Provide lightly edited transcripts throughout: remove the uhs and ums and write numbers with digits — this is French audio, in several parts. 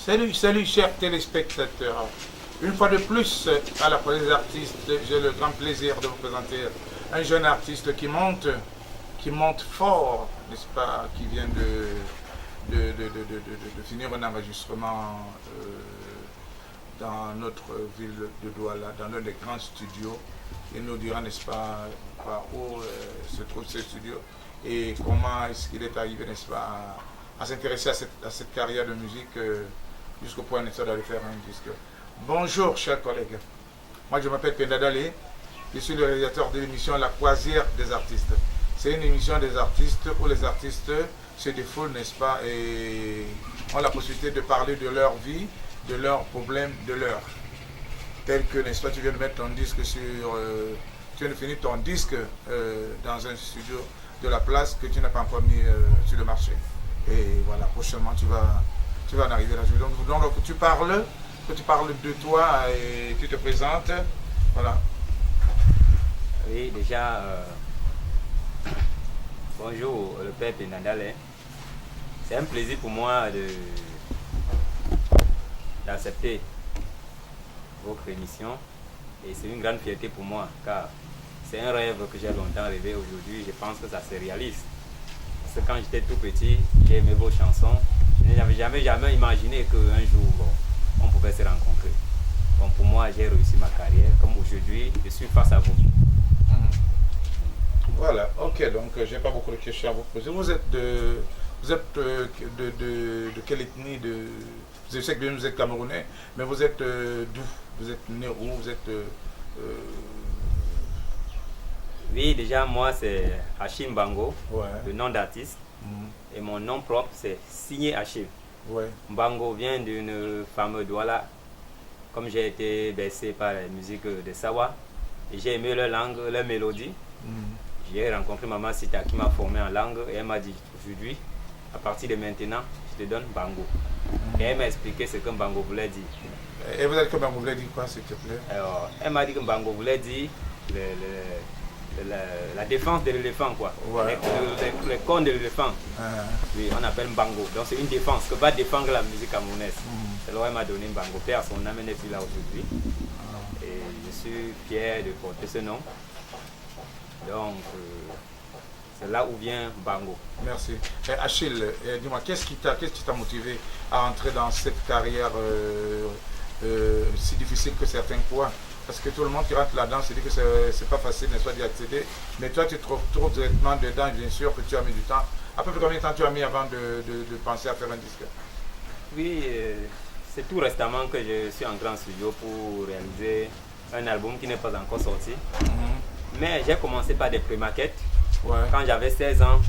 Salut chers téléspectateurs. Une fois de plus, à la Place des artistes, j'ai le grand plaisir de vous présenter un jeune artiste qui monte fort, n'est-ce pas, qui vient de finir un enregistrement dans notre ville de Douala, dans l'un des grands studios. Il nous dira, n'est-ce pas, par où se trouve ce studio et comment est-ce qu'il est arrivé, n'est-ce pas, à s'intéresser à cette carrière de musique jusqu'au point, n'est-ce pas, d'aller faire un disque. Bonjour chers collègues, moi je m'appelle Penda Dale, je suis le réalisateur de l'émission La Croisière des artistes. C'est une émission des artistes où les artistes se défoulent, n'est-ce pas, et ont la possibilité de parler de leur vie, de leurs problèmes, de leur. Tel que, n'est-ce pas, tu viens de mettre ton disque sur... tu viens de finir ton disque dans un studio de la place que tu n'as pas encore mis sur le marché. Et voilà, prochainement tu vas en arriver là. Donc que tu parles de toi et tu te présentes. Voilà. Oui, déjà, bonjour le père Penadale. C'est un plaisir pour moi d'accepter votre émission et c'est une grande fierté pour moi car c'est un rêve que j'ai longtemps rêvé. Aujourd'hui, je pense que ça se réalise. Parce que quand j'étais tout petit, j'ai aimé vos chansons. Je n'avais jamais imaginé qu'un jour, on pouvait se rencontrer. Bon, pour moi, j'ai réussi ma carrière. Comme aujourd'hui, je suis face à vous. Voilà, ok, donc j'ai pas beaucoup de questions à vous poser. Vous êtes de quelle ethnie je sais que vous êtes camerounais, mais vous êtes d'où? Vous êtes né où? Vous êtes... Oui, déjà, moi, c'est Achille Mbango, ouais. Le nom d'artiste. Et mon nom propre, c'est Signé Achille. Ouais. Mbango vient d'une femme Douala. Comme j'ai été bercé par la musique de Sawa, et j'ai aimé leur langue, leur mélodie. J'ai rencontré Maman Sita qui m'a formé en langue et elle m'a dit aujourd'hui, à partir de maintenant, je te donne Mbango. Et elle m'a expliqué ce que Mbango voulait dire. Et vous êtes que Mbango voulait dire quoi, s'il te plaît? Alors, elle m'a dit que Mbango voulait dire la défense de l'éléphant, quoi. Ouais. Le cornes de l'éléphant. Oui, on appelle Mbango. Donc c'est une défense que va défendre la musique camerounaise. Alors elle m'a donné Mbango. Père, son âme est là aujourd'hui. Et je suis fier de porter ce nom. Donc c'est là où vient Mbango. Merci. Achille, dis-moi, qu'est-ce qui t'a motivé à entrer dans cette carrière si difficile que certains croient? Parce que tout le monde qui rentre là-dedans se dit que c'est pas facile, n'est-ce pas, d'y accéder. Mais toi, tu te trouves directement dedans, bien sûr que tu as mis du temps. À peu près combien de temps tu as mis avant de penser à faire un disque? Oui, c'est tout récemment que je suis entré en studio pour réaliser un album qui n'est pas encore sorti. Mais j'ai commencé par des pré-maquettes. Ouais. Quand j'avais 16 ans,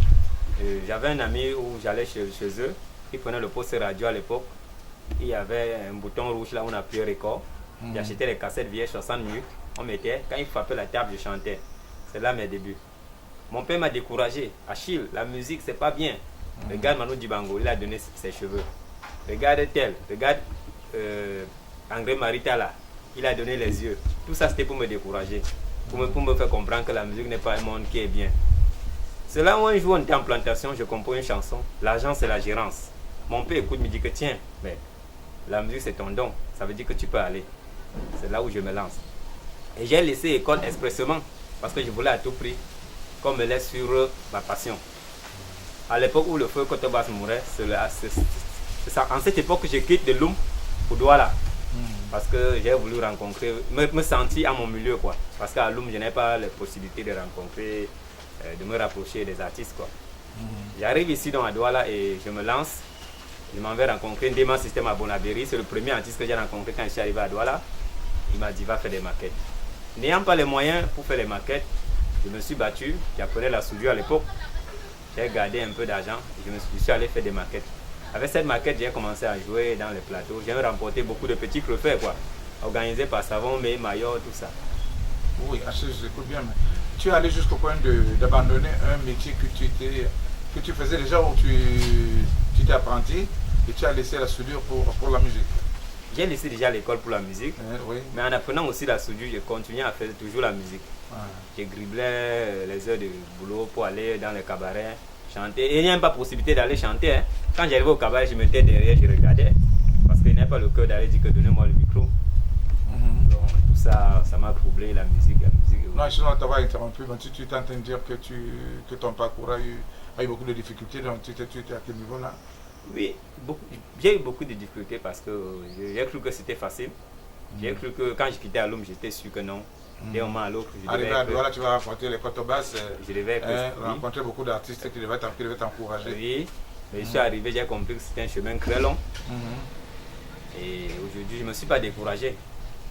j'avais un ami où j'allais chez eux. Il prenait le poste radio à l'époque. Il y avait un bouton rouge là où on appuyait record. J'achetais les cassettes vieilles 60 minutes. On mettait, quand il frappait la table, je chantais. C'est là mes débuts. Mon père m'a découragé. Achille, la musique, c'est pas bien. Regarde Manu Dibango, il a donné ses cheveux. Regarde tel, regarde André Marita là, il a donné les yeux. Tout ça, c'était pour me décourager. Pour me faire comprendre que la musique n'est pas un monde qui est bien. C'est là où un jour on était en plantation, je compose une chanson. L'argent, c'est la gérance. Mon père écoute, me dit que tiens, mais la musique, c'est ton don. Ça veut dire que tu peux aller. C'est là où je me lance. Et j'ai laissé l'école expressément parce que je voulais à tout prix qu'on me laisse sur ma passion. À l'époque où le feu Kotobas mourait, c'est en cette époque que je quitte de Loum pour Douala. Parce que j'ai voulu rencontrer, me sentir à mon milieu, quoi. Parce qu'à Loum, je n'ai pas la possibilité de rencontrer, de me rapprocher des artistes, quoi. J'arrive ici dans Douala et je me lance. Je m'en vais rencontrer Ndema System à Bonabéry. C'est le premier artiste que j'ai rencontré quand je suis arrivé à Douala. Il m'a dit va faire des maquettes. N'ayant pas les moyens pour faire les maquettes, je me suis battu. J'apprenais la soudure à l'époque. J'ai gardé un peu d'argent. Je suis allé faire des maquettes. Avec cette maquette, j'ai commencé à jouer dans les plateaux. J'ai remporté beaucoup de petits trophées, quoi. Organisés par Savon, mais Maillot, tout ça. Oui, je écoute bien. Mais tu es allé jusqu'au point d'abandonner un métier que tu faisais déjà où tu t'es apprenti et tu as laissé la soudure pour la musique. J'ai laissé déjà l'école pour la musique, oui. Mais en apprenant aussi la soudure, je continuais à faire toujours la musique. Je driblais les heures de boulot pour aller dans les cabarets, chanter. Et il n'y a même pas possibilité d'aller chanter. Quand j'arrivais au cabaret, je me mettais derrière, je regardais. Parce que n'ai pas le cœur d'aller dire que donnez-moi le micro. Donc tout ça, ça m'a troublé, la musique. Non, sinon on t'avait interrompu, mais tu es en train de dire que ton parcours a eu beaucoup de difficultés, donc tu étais à quel niveau là? Oui, j'ai eu beaucoup de difficultés parce que j'ai cru que c'était facile. J'ai cru que quand je quittais Aloum, j'étais sûr que non. D'un moment à l'autre, je devais être... Voilà, tu vas raconter les cotobasses. Je devais rencontrer beaucoup d'artistes qui devaient t'encourager. Oui, mais je suis arrivé, j'ai compris que c'était un chemin très long. Et aujourd'hui, je ne me suis pas découragé.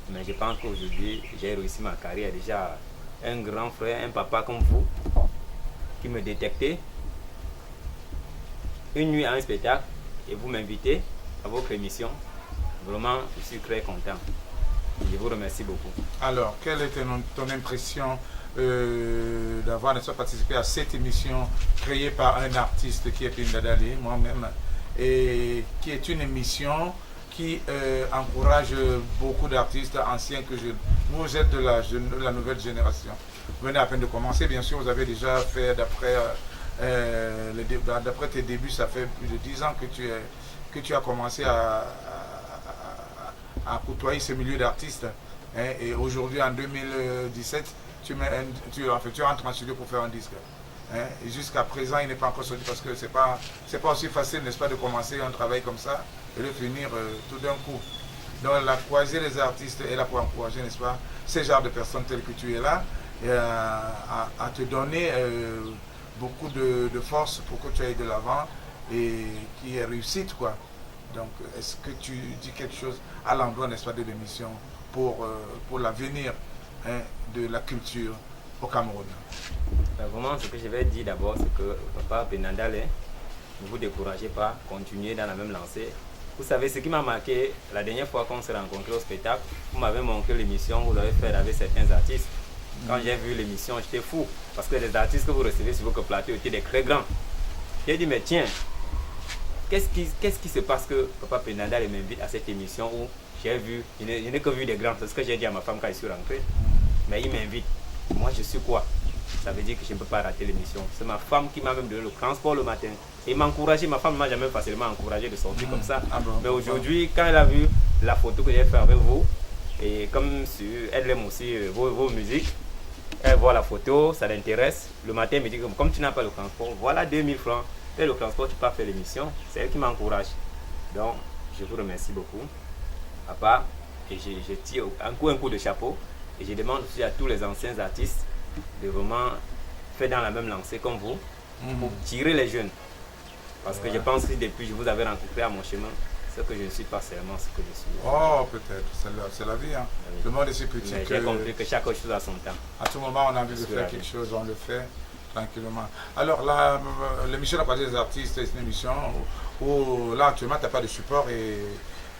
Mais je pense qu'aujourd'hui, j'ai réussi ma carrière. Déjà, un grand frère, un papa comme vous, qui me détectait une nuit à un spectacle et vous m'invitez à votre émission. Vraiment, je suis très content. Je vous remercie beaucoup. Alors, quelle était ton impression d'avoir participé à cette émission créée par un artiste qui est Pindadali, moi-même, et qui est une émission qui encourage beaucoup d'artistes anciens que je... Vous êtes de la nouvelle génération. Vous venez à peine de commencer, bien sûr, vous avez déjà fait, d'après tes débuts, ça fait plus de 10 ans que tu as commencé à côtoyer ce milieu d'artistes. Hein, et aujourd'hui, en 2017, tu rentres en studio pour faire un disque. Hein, et jusqu'à présent, il n'est pas encore sorti parce que c'est pas aussi facile, n'est-ce pas, de commencer un travail comme ça et de finir tout d'un coup. Donc, la croiser les artistes est là pour encourager, n'est-ce pas, ces genres de personnes telles que tu es là, et à te donner beaucoup de force pour que tu ailles de l'avant et qu'il y ait réussite, quoi. Donc, est-ce que tu dis quelque chose à l'endroit, n'est-ce pas, de l'émission pour l'avenir, hein, de la culture au Cameroun? Vraiment, ce que je vais dire d'abord, c'est que Papa Penandale, ne vous découragez pas, continuez dans la même lancée. Vous savez, ce qui m'a marqué la dernière fois qu'on s'est rencontrés au spectacle, vous m'avez montré l'émission, vous l'avez fait avec certains artistes. Quand j'ai vu l'émission, j'étais fou, parce que les artistes que vous recevez sur votre plateau étaient des très grands. J'ai dit, mais tiens, qu'est-ce qui se passe que Papa Penandale m'invite à cette émission où j'ai vu, je n'ai que vu des grands, c'est ce que j'ai dit à ma femme quand je suis rentré. Mais il m'invite. Moi, je suis quoi? Ça veut dire que je ne peux pas rater l'émission. C'est ma femme qui m'a même donné le transport le matin. Et m'a encouragé. Ma femme ne m'a jamais facilement encouragé de sortir comme ça. Mais aujourd'hui, quand elle a vu la photo que j'ai faite avec vous, et comme elle aime aussi vos musiques, elle voit la photo, ça l'intéresse. Le matin, elle me dit que comme tu n'as pas le transport, voilà 2000 francs. Fais le transport, tu peux faire l'émission. C'est elle qui m'encourage. Donc, je vous remercie beaucoup. Papa, et je tire un coup de chapeau. Et je demande aussi à tous les anciens artistes de vraiment faire dans la même lancée comme vous, pour tirer les jeunes. Parce que je pense que depuis que je vous avais rencontré à mon chemin, c'est que je ne suis pas seulement ce que je suis. Oh, peut-être, c'est la vie. Hein. Oui. Le monde est si petit que... J'ai compris que chaque chose a son temps. À tout moment, on a envie de faire quelque chose, on le fait tranquillement. Alors, l'émission La Partie des artistes, c'est une émission où là, actuellement, tu n'as pas de support et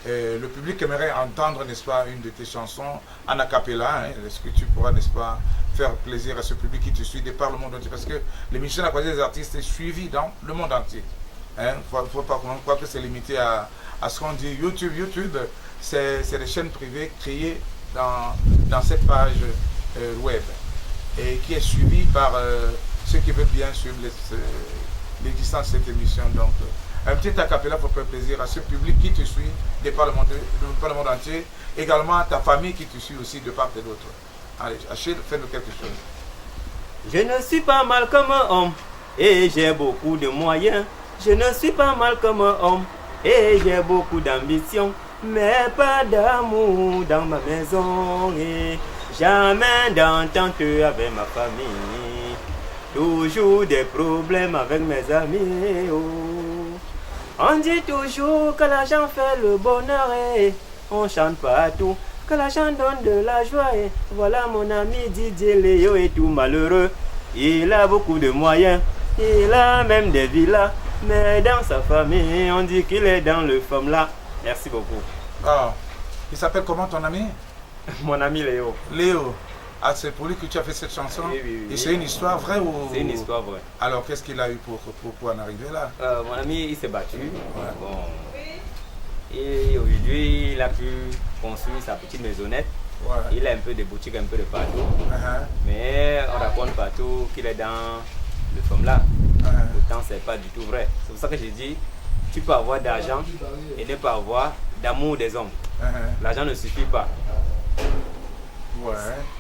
le public aimerait entendre, n'est-ce pas, une de tes chansons en a cappella. Hein. Est-ce que tu pourras, n'est-ce pas, faire plaisir à ce public qui te suit de par le monde entier? Parce que l'émission La Partie des artistes est suivie dans le monde entier. Il ne faut pas croire que c'est limité à ce qu'on dit. YouTube, c'est des chaînes privées créées dans cette page web et qui est suivie par ceux qui veulent bien suivre l'existence de cette émission. Donc, un petit acapella pour faire plaisir à ce public qui te suit de par le monde entier, également à ta famille qui te suit aussi de part et d'autre. Allez, Achille, fais-nous quelque chose. Je ne suis pas mal comme un homme et j'ai beaucoup de moyens. Je ne suis pas mal comme un homme et j'ai beaucoup d'ambition, mais pas d'amour dans ma maison et jamais d'entente avec ma famille. Toujours des problèmes avec mes amis. Oh. On dit toujours que l'argent fait le bonheur et on chante partout que l'argent donne de la joie. Et voilà mon ami Didier Léo est tout malheureux. Il a beaucoup de moyens, il a même des villas, mais dans sa famille, on dit qu'il est dans le femme là. Merci beaucoup. Ah, il s'appelle comment ton ami? Mon ami Léo. Léo. Ah, c'est pour lui que tu as fait cette chanson? Oui, oui, oui. Et c'est une histoire vraie ou... C'est une histoire vraie. Alors, qu'est-ce qu'il a eu pour en arriver là? Mon ami, il s'est battu. Ouais. Bon. Et aujourd'hui, il a pu construire sa petite maisonnette. Ouais. Il a un peu de boutiques, un peu de partout. Mais on raconte partout qu'il est dans le femme là. Pourtant, c'est pas du tout vrai. C'est pour ça que j'ai dit, tu peux avoir d'argent et ne pas avoir d'amour des hommes. L'argent ne suffit pas. Ouais.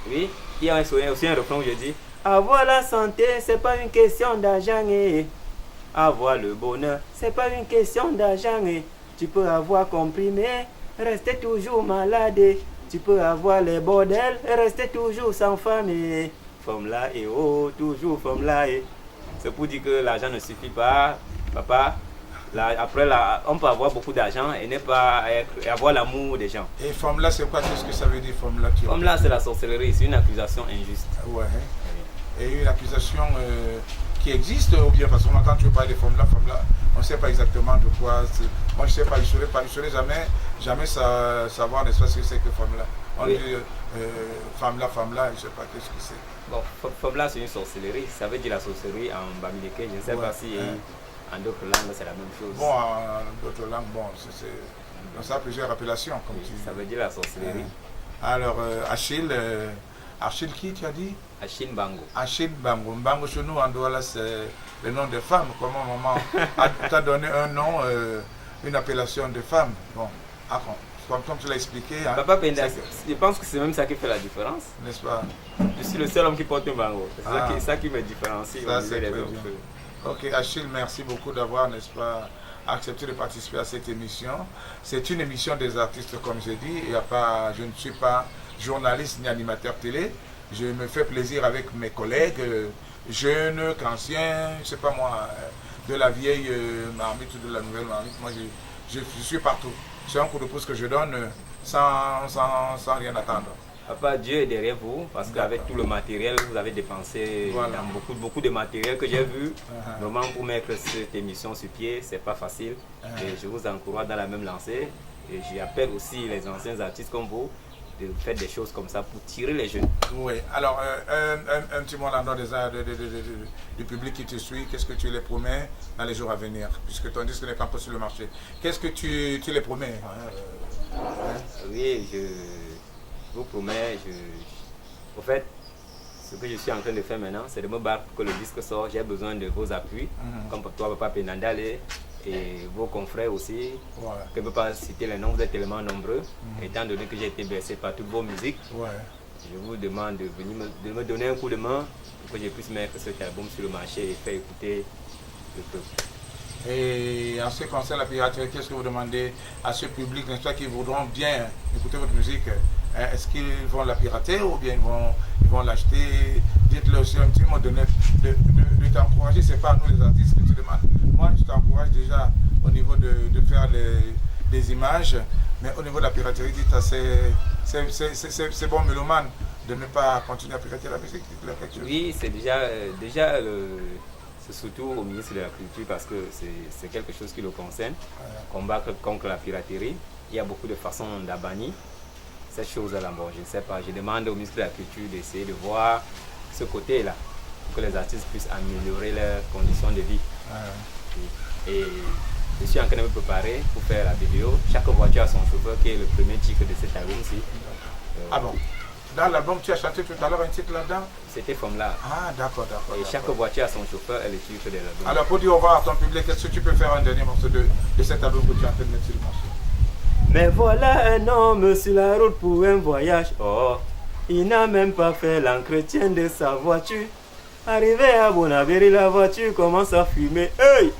Oui, il y a aussi un refrain où je dis avoir la santé, c'est pas une question d'argent. Avoir le bonheur, c'est pas une question d'argent. Tu peux avoir comprimé, rester toujours malade. Tu peux avoir les bordels, rester toujours sans femme. Femme là et oh, toujours femme là. C'est pour dire que l'argent ne suffit pas, papa. Là, après, là, on peut avoir beaucoup d'argent et ne pas avoir l'amour des gens. Et femme là, c'est quoi? Qu'est-ce que ça veut dire, femme là? Femme là, c'est la sorcellerie, c'est une accusation injuste. Ouais. Et une accusation qui existe, ou bien parce qu'on entend toujours parler de femme là, on ne sait pas exactement de quoi. Moi, je ne sais pas, je ne saurais jamais savoir, n'est-ce pas, ce que c'est que femme là. On dit femme là, je ne sais pas qu'est-ce que c'est. Bon, femme là, c'est une sorcellerie. Ça veut dire la sorcellerie en bamileke. Je ne sais pas si en d'autres langues, c'est la même chose. Bon, en d'autres langues, bon, donc ça a plusieurs appellations, comme tu dis. Ça veut dire la sorcellerie. Alors, Achille qui tu as dit? Achille Bango. Achille Bango. Bango chez nous en Douala, c'est le nom de femme. Comment maman t'a donné un nom, une appellation de femme? Bon, comme tu l'as expliqué. Hein, Papa Penda, je pense que c'est même ça qui fait la différence. N'est-ce pas? Je suis le seul homme qui porte un bango. C'est ça qui me différencie. Ça, c'est très bien. Ok, Achille, merci beaucoup d'avoir, n'est-ce pas, accepté de participer à cette émission. C'est une émission des artistes, comme j'ai dit. Je ne suis pas journaliste ni animateur télé. Je me fais plaisir avec mes collègues, jeunes qu'anciens, je ne sais pas moi, de la vieille marmite ou de la nouvelle marmite. Moi, je suis partout. C'est un coup de pouce que je donne sans rien attendre. Papa, Dieu est derrière vous parce qu'avec tout le matériel, vous avez dépensé dans beaucoup de matériel que j'ai vu. Normalement, pour mettre cette émission sur pied, c'est pas facile. Et je vous encourage dans la même lancée. Et j'appelle aussi les anciens artistes comme vous de faire des choses comme ça pour tirer les jeunes. Oui, alors un petit mot en nom du public qui te suit, qu'est-ce que tu les promets dans les jours à venir, puisque ton disque n'est pas encore sur le marché. Qu'est-ce que tu les promets? Oui, je vous promets, au fait, ce que je suis en train de faire maintenant, c'est de me battre pour que le disque sorte. J'ai besoin de vos appuis, comme pour toi, Papa Penandale, et vos confrères aussi. Je ne peux pas citer les noms, vous êtes tellement nombreux. Étant donné que j'ai été bercé par toutes vos musiques, je vous demande de me donner un coup de main pour que je puisse mettre cet album sur le marché et faire écouter le peuple. Et en ce qui concerne la piraterie, qu'est-ce que vous demandez à ce public, n'est-ce pas, qui voudront bien écouter votre musique? Est-ce qu'ils vont la pirater ou bien ils vont l'acheter? Dites-le aussi un petit mot de t'encourager. Ce n'est pas à nous les artistes que tu demandes. Moi, je t'encourage déjà au niveau de faire des images, mais au niveau de la piraterie, dites à ces bons mélomanes de ne pas continuer à pirater la musique. Oui, c'est déjà c'est surtout au ministre de la Culture parce que c'est quelque chose qui le concerne. Combattre contre la piraterie, il y a beaucoup de façons d'abannir cette chose-là. Bon, je ne sais pas, je demande au ministre de la Culture d'essayer de voir ce côté-là pour que les artistes puissent améliorer leurs conditions de vie. Et je suis en train de me préparer pour faire la vidéo. Chaque voiture a son chauffeur, qui est le premier titre de cet album-ci. Ah bon? Dans l'album, tu as chanté tout à l'heure un titre là-dedans? C'était Femme là. Ah, d'accord. Et chaque voiture a son chauffeur et le titre de l'album. Alors, pour dire au revoir à ton public, est-ce que tu peux faire un dernier morceau de cet album que tu es en train de mettre sur le marché? Mais voilà un homme sur la route pour un voyage. Oh, il n'a même pas fait l'entretien de sa voiture. Arrivé à Bonaveri, la voiture commence à fumer. Hey!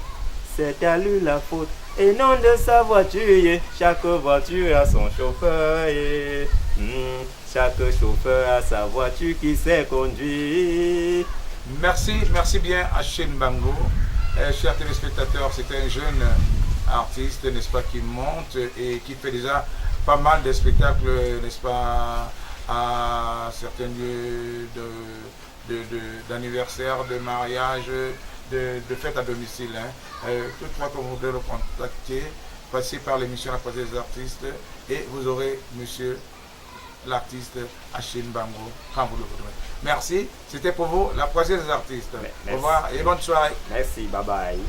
C'est à lui la faute. Et non de sa voiture. Chaque voiture a son chauffeur. Chaque chauffeur a sa voiture qui sait conduire. Merci bien Achille Bango. Chers téléspectateurs, c'est un jeune artiste, n'est-ce pas, qui monte et qui fait déjà pas mal de spectacles, n'est-ce pas, à certains lieux d'anniversaire, de mariage, de fête à domicile. Toutefois, quand vous voulez le contacter, passez par l'émission La Croisée des artistes et vous aurez monsieur l'artiste Achille Bango quand vous le voudrez. Merci, c'était pour vous La Croisée des artistes. Au revoir et bonne soirée. Merci, bye bye.